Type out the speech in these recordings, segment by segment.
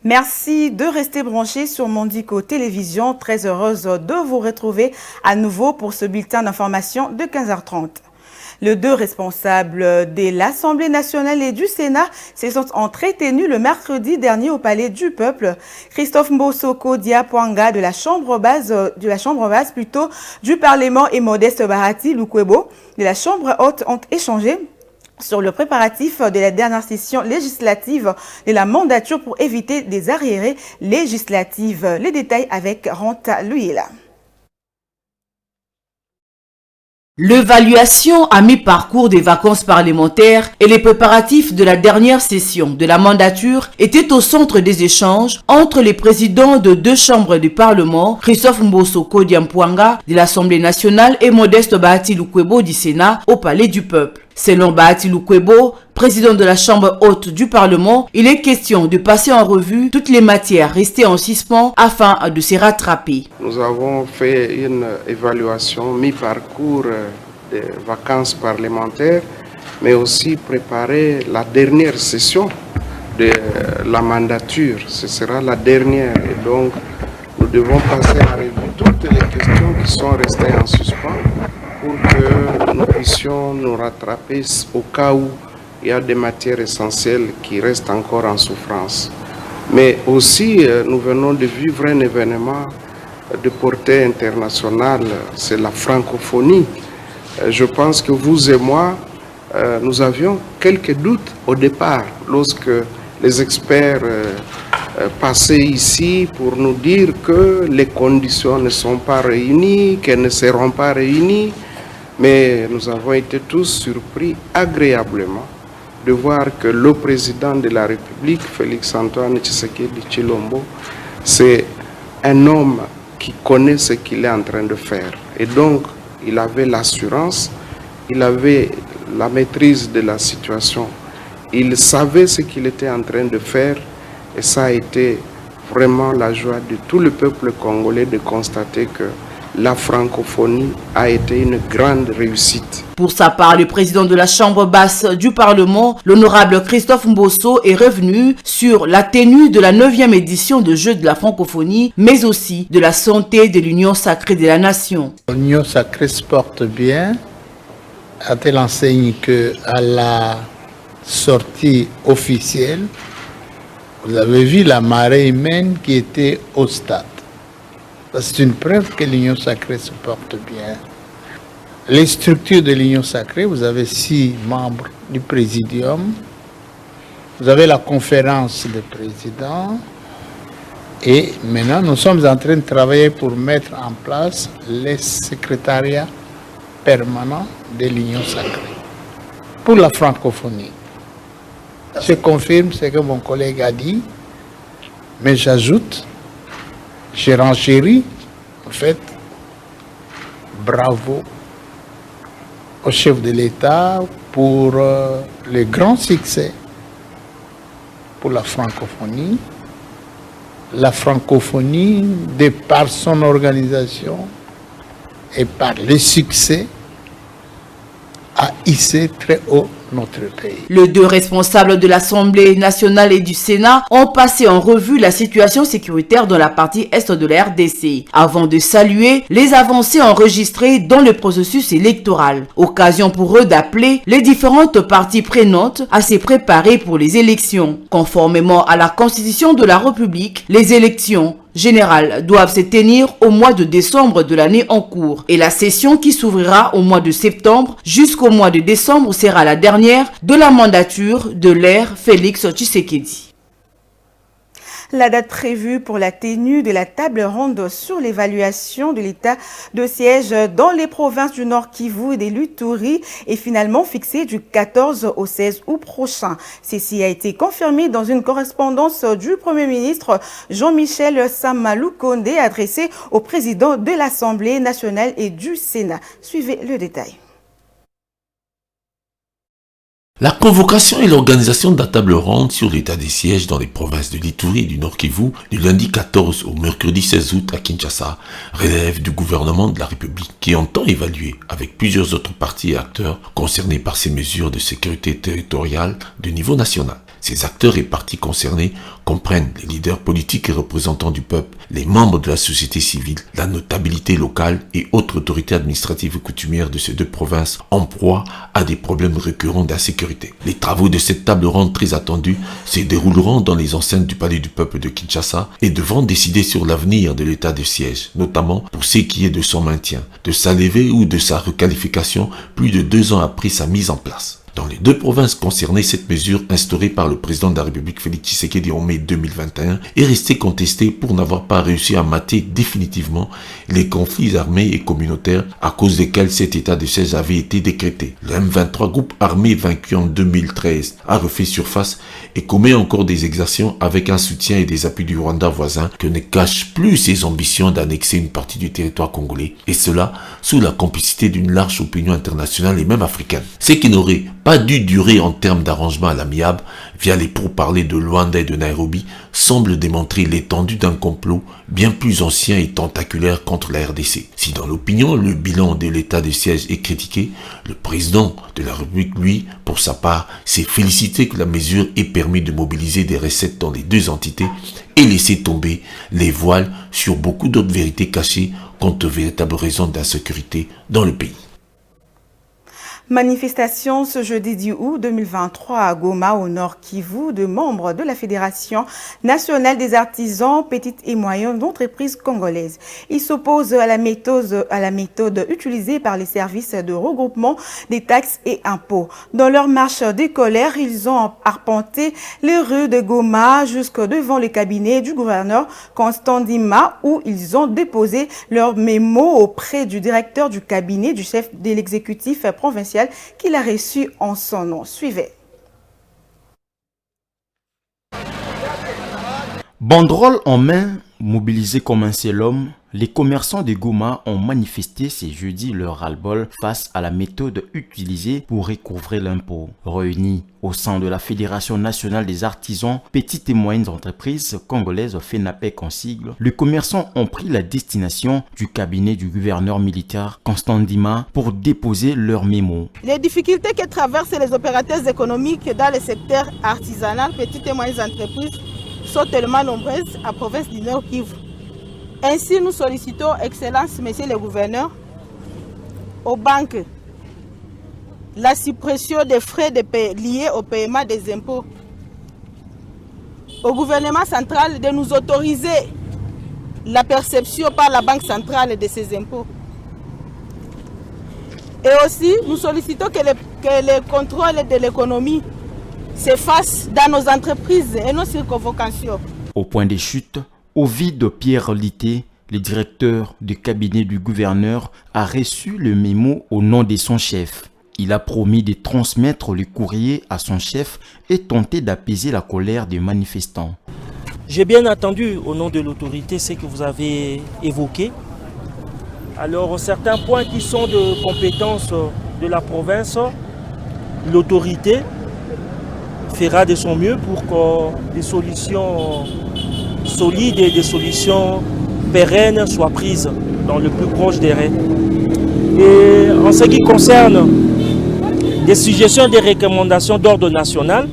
Merci de rester branchés sur Mondico Télévision. Très heureuse de vous retrouver à nouveau pour ce bulletin d'information de 15h30. Les deux responsables de l'Assemblée nationale et du Sénat se sont entretenus le mercredi dernier au Palais du Peuple. Christophe Mbosoko Diapwanga de la Chambre basse du Parlement et Modeste Bahati Lukwebo de la Chambre haute ont échangé sur le préparatif de la dernière session législative de la mandature pour éviter des arriérés législatives. Les détails avec Ranta Luila. L'évaluation à mi-parcours des vacances parlementaires et les préparatifs de la dernière session de la mandature étaient au centre des échanges entre les présidents de deux chambres du Parlement, Christophe Mbosoko Diapwanga de l'Assemblée nationale et Modeste Bahati Lukwebo du Sénat au Palais du Peuple. Selon Bahati Lukwebo, président de la Chambre haute du Parlement, il est question de passer en revue toutes les matières restées en suspens afin de se rattraper. Nous avons fait une évaluation mi-parcours des vacances parlementaires, mais aussi préparé la dernière session de la mandature. Ce sera la dernière et donc nous devons passer en revue toutes les questions qui sont restées en suspens pour que nous puissions nous rattraper au cas où il y a des matières essentielles qui restent encore en souffrance. Mais aussi, nous venons de vivre un événement de portée internationale, c'est la francophonie. Je pense que vous et moi, nous avions quelques doutes au départ lorsque les experts passaient ici pour nous dire que les conditions ne sont pas réunies, qu'elles ne seront pas réunies. Mais nous avons été tous surpris agréablement de voir que le président de la République, Félix-Antoine Tshisekedi Tshilombo, c'est un homme qui connaît ce qu'il est en train de faire. Et donc, il avait l'assurance, il avait la maîtrise de la situation. Il savait ce qu'il était en train de faire et ça a été vraiment la joie de tout le peuple congolais de constater que la francophonie a été une grande réussite. Pour sa part, le président de la Chambre basse du Parlement, l'honorable Christophe Mbosso, est revenu sur la tenue de la 9e édition de Jeux de la francophonie, mais aussi de la santé de l'Union sacrée de la nation. L'Union sacrée se porte bien, à telle enseigne qu'à la sortie officielle, vous avez vu la marée humaine qui était au stade. C'est une preuve que l'Union sacrée se porte bien. Les structures de l'Union sacrée, vous avez 6 membres du présidium, vous avez la conférence des présidents, et maintenant nous sommes en train de travailler pour mettre en place les secrétariats permanents de l'Union sacrée pour la francophonie. Je confirme ce que mon collègue a dit, mais j'ajoute, je renchéris, en fait, bravo au chef de l'État pour le grand succès pour la francophonie. La francophonie, de par son organisation et par le succès, a hissé très haut notre pays. Les deux responsables de l'Assemblée nationale et du Sénat ont passé en revue la situation sécuritaire dans la partie est de la RDC, avant de saluer les avancées enregistrées dans le processus électoral. Occasion pour eux d'appeler les différentes parties prenantes à se préparer pour les élections. Conformément à la Constitution de la République, les élections générales doivent se tenir au mois de décembre de l'année en cours et la session qui s'ouvrira au mois de septembre jusqu'au mois de décembre sera la dernière de la mandature de l'ère Félix Tshisekedi. La date prévue pour la tenue de la table ronde sur l'évaluation de l'état de siège dans les provinces du Nord Kivu et de l'Ituri est finalement fixée du 14 au 16 août prochain. Ceci a été confirmé dans une correspondance du Premier ministre Jean-Michel Sama-Lukonde adressée au président de l'Assemblée nationale et du Sénat. Suivez le détail. La convocation et l'organisation de la table ronde sur l'état des sièges dans les provinces de l'Ituri et du Nord Kivu du lundi 14 au mercredi 16 août à Kinshasa relève du gouvernement de la République qui entend évaluer avec plusieurs autres partis et acteurs concernés par ces mesures de sécurité territoriale de niveau national. Ces acteurs et parties concernés comprennent les leaders politiques et représentants du peuple, les membres de la société civile, la notabilité locale et autres autorités administratives et coutumières de ces deux provinces en proie à des problèmes récurrents d'insécurité. Les travaux de cette table ronde très attendue se dérouleront dans les enceintes du Palais du Peuple de Kinshasa et devront décider sur l'avenir de l'état de siège, notamment pour ce qui est de son maintien, de sa levée ou de sa requalification plus de 2 ans après sa mise en place. Dans les deux provinces concernées, cette mesure instaurée par le président de la République Félix Tshisekedi en mai 2021 est restée contestée pour n'avoir pas réussi à mater définitivement les conflits armés et communautaires à cause desquels cet état de siège avait été décrété. Le M23, groupe armé vaincu en 2013, a refait surface et commet encore des exactions avec un soutien et des appuis du Rwanda voisin que ne cache plus ses ambitions d'annexer une partie du territoire congolais, et cela sous la complicité d'une large opinion internationale et même africaine. Ce qui n'aurait pas dû durer en termes d'arrangement à l'amiable via les pourparlers de Luanda et de Nairobi semble démontrer l'étendue d'un complot bien plus ancien et tentaculaire contre la RDC. Si dans l'opinion, le bilan de l'état de siège est critiqué, le président de la République, lui, pour sa part, s'est félicité que la mesure ait permis de mobiliser des recettes dans les deux entités et laisser tomber les voiles sur beaucoup d'autres vérités cachées quant aux véritables raisons d'insécurité dans le pays. Manifestation ce jeudi 10 août 2023 à Goma, au Nord Kivu, de membres de la Fédération nationale des artisans, petites et moyennes entreprises congolaises. Ils s'opposent à la méthode utilisée par les services de regroupement des taxes et impôts. Dans leur marche des colères, ils ont arpenté les rues de Goma jusque devant le cabinet du gouverneur Constant Ndima, où ils ont déposé leur mémo auprès du directeur du cabinet du chef de l'exécutif provincial qu'il a reçu en son nom. Suivez. Banderole en main, mobilisés comme un seul homme, les commerçants de Goma ont manifesté ce jeudi leur ras-le-bol face à la méthode utilisée pour recouvrer l'impôt. Réunis au sein de la Fédération nationale des artisans, petites et moyennes entreprises congolaises FENAPEC en sigle, les commerçants ont pris la destination du cabinet du gouverneur militaire Constant Ndima pour déposer leur mémo. Les difficultés que traversent les opérateurs économiques dans le secteur artisanal, petites et moyennes entreprises, sont tellement nombreuses à la province du Nord Kivu. Ainsi, nous sollicitons, Excellence, Monsieur le Gouverneur, aux banques, la suppression des frais liés au paiement des impôts, au gouvernement central de nous autoriser la perception par la Banque centrale de ces impôts. Et aussi, nous sollicitons que le contrôle de l'économie se fasse dans nos entreprises et nos circonvocations. Au point de chute, Ovide Pierre Lité, le directeur du cabinet du gouverneur, a reçu le mémo au nom de son chef. Il a promis de transmettre le courrier à son chef et tenter d'apaiser la colère des manifestants. J'ai bien entendu au nom de l'autorité ce que vous avez évoqué. Alors certains points qui sont de compétence de la province, l'autorité fera de son mieux pour que des solutions solides et des solutions pérennes soient prises dans le plus proche des règles. Et en ce qui concerne des suggestions, des recommandations d'ordre national,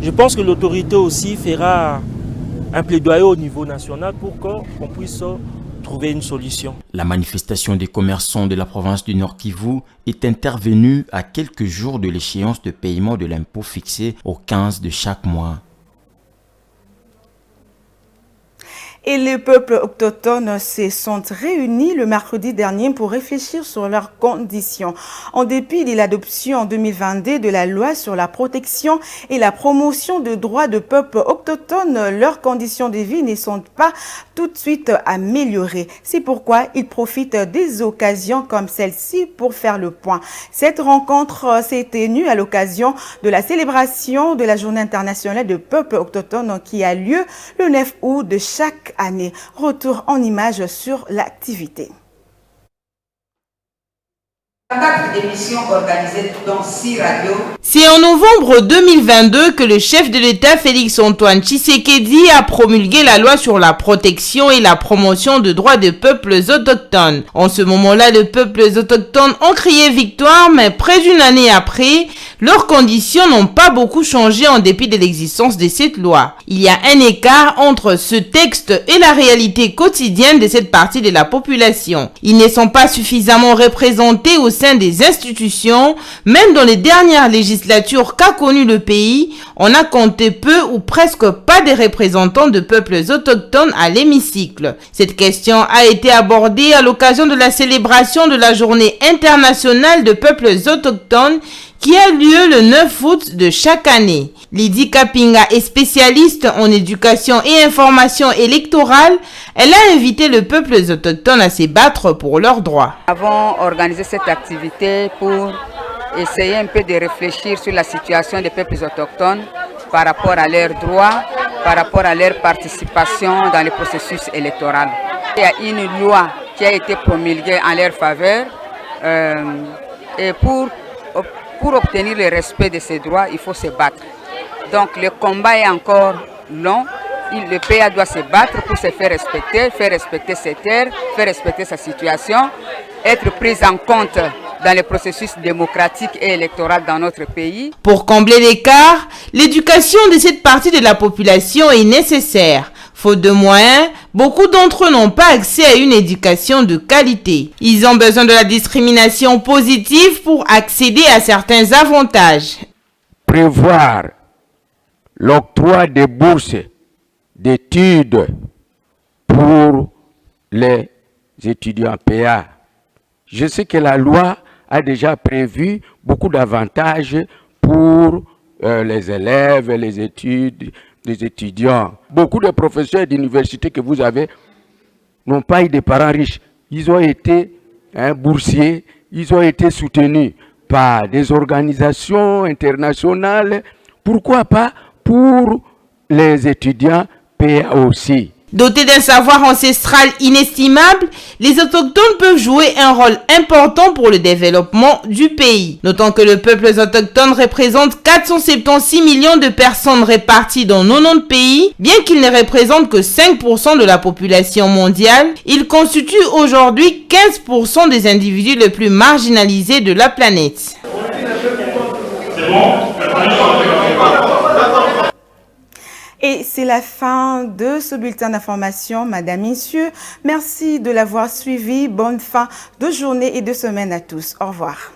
je pense que l'autorité aussi fera un plaidoyer au niveau national pour qu'on puisse trouver une solution. La manifestation des commerçants de la province du Nord Kivu est intervenue à quelques jours de l'échéance de paiement de l'impôt fixé au 15 de chaque mois. Et les peuples autochtones se sont réunis le mercredi dernier pour réfléchir sur leurs conditions. En dépit de l'adoption en 2022 de la loi sur la protection et la promotion des droits de peuples autochtones, leurs conditions de vie ne sont pas tout de suite améliorées. C'est pourquoi ils profitent des occasions comme celle-ci pour faire le point. Cette rencontre s'est tenue à l'occasion de la célébration de la Journée internationale des peuples autochtones qui a lieu le 9 août de chaque année. Retour en images sur l'activité. 4 émissions organisées dans 6 radios. C'est en novembre 2022 que le chef de l'État Félix-Antoine Tshisekedi a promulgué la loi sur la protection et la promotion des droits des peuples autochtones. En ce moment-là, les peuples autochtones ont crié victoire, mais près d'une année après, leurs conditions n'ont pas beaucoup changé en dépit de l'existence de cette loi. Il y a un écart entre ce texte et la réalité quotidienne de cette partie de la population. Ils ne sont pas suffisamment représentés au sein des institutions. Même dans les dernières législatures qu'a connues le pays, on a compté peu ou presque pas de représentants de peuples autochtones à l'hémicycle. Cette question a été abordée à l'occasion de la célébration de la Journée internationale de peuples autochtones qui a lieu le 9 août de chaque année. Lydie Kapinga est spécialiste en éducation et information électorale. Elle a invité le peuple autochtone à se battre pour leurs droits. Nous avons organisé cette activité pour essayer un peu de réfléchir sur la situation des peuples autochtones par rapport à leurs droits, par rapport à leur participation dans le processus électoral. Il y a une loi qui a été promulguée en leur faveur et pour obtenir le respect de ces droits, il faut se battre. Donc le combat est encore long. Le PA doit se battre pour se faire respecter ses terres, faire respecter sa situation, être pris en compte dans le processus démocratique et électoral dans notre pays. Pour combler l'écart, l'éducation de cette partie de la population est nécessaire. Faute de moyens, beaucoup d'entre eux n'ont pas accès à une éducation de qualité. Ils ont besoin de la discrimination positive pour accéder à certains avantages. Prévoir l'octroi des bourses d'études pour les étudiants PA. Je sais que la loi a déjà prévu beaucoup d'avantages pour les élèves, les étudiants. Beaucoup de professeurs d'université que vous avez n'ont pas eu de parents riches. Ils ont été boursiers, ils ont été soutenus par des organisations internationales. Pourquoi pas pour les étudiants PA aussi? Dotés d'un savoir ancestral inestimable, les autochtones peuvent jouer un rôle important pour le développement du pays. Notons que le peuple autochtone représente 476 millions de personnes réparties dans 90 pays. Bien qu'il ne représente que 5% de la population mondiale, il constitue aujourd'hui 15% des individus les plus marginalisés de la planète. Et c'est la fin de ce bulletin d'information, Madame, Messieurs. Merci de l'avoir suivi. Bonne fin de journée et de semaine à tous. Au revoir.